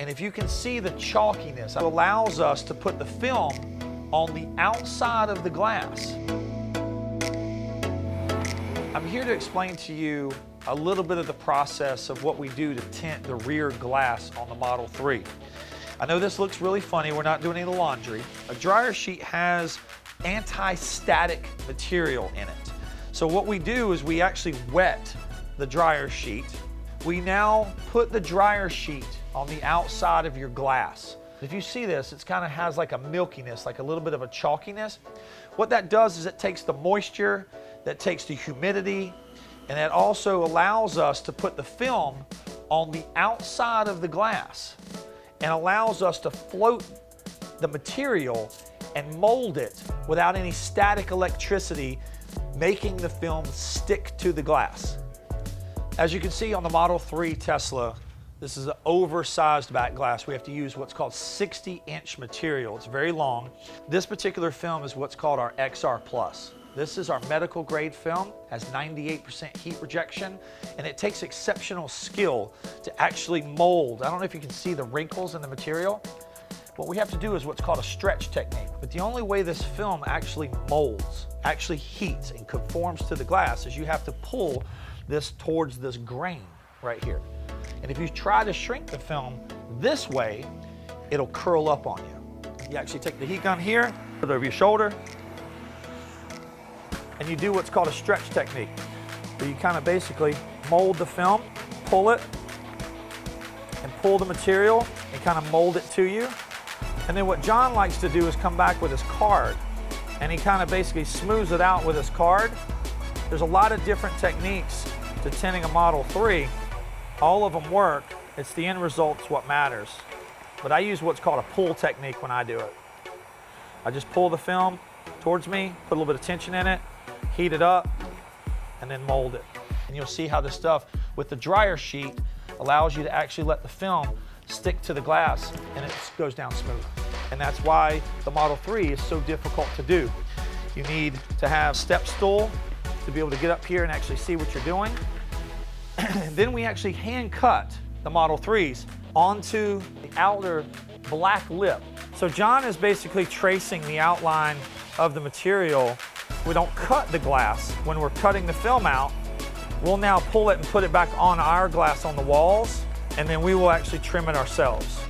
And if you can see the chalkiness, it allows us to put the film on the outside of the glass. I'm here to explain to you a little bit of the process of what we do to tint the rear glass on the Model 3. I know this looks really funny, we're not doing any laundry. A dryer sheet has anti-static material in it. So what we do is we actually wet the dryer sheet. We now put the dryer sheet on the outside of your glass. If you see this, it kind of has like a milkiness, like a little bit of a chalkiness. What that does is it takes the moisture, that takes the humidity, and it also allows us to put the film on the outside of the glass and allows us to float the material and mold it without any static electricity, making the film stick to the glass. As you can see on the Model 3 Tesla, this is an oversized back glass. We have to use what's called 60-inch material. It's very long. This particular film is what's called our XR Plus. This is our medical grade film, has 98% heat rejection, and it takes exceptional skill to actually mold. I don't know if you can see the wrinkles in the material. What we have to do is what's called a stretch technique. But the only way this film actually molds, actually heats and conforms to the glass is you have to pull this towards this grain right here. And if you try to shrink the film this way, it'll curl up on you. You actually take the heat gun here, put it over your shoulder, and you do what's called a stretch technique, where you kind of basically mold the film, pull it, and pull the material and kind of mold it to you. And then what John likes to do is come back with his card, and he kind of basically smooths it out with his card. There's a lot of different techniques to tinting a Model 3. All of them work. It's the end result's what matters. But I use what's called a pull technique when I do it. I just pull the film towards me, put a little bit of tension in it, heat it up, and then mold it. And you'll see how this stuff with the dryer sheet allows you to actually let the film stick to the glass and it goes down smooth. And that's why the Model 3 is so difficult to do. You need to have step stool to be able to get up here and actually see what you're doing. And then we actually hand cut the Model 3s onto the outer black lip. So John is basically tracing the outline of the material. We don't cut the glass. When we're cutting the film out, we'll now pull it and put it back on our glass on the walls, and then we will actually trim it ourselves.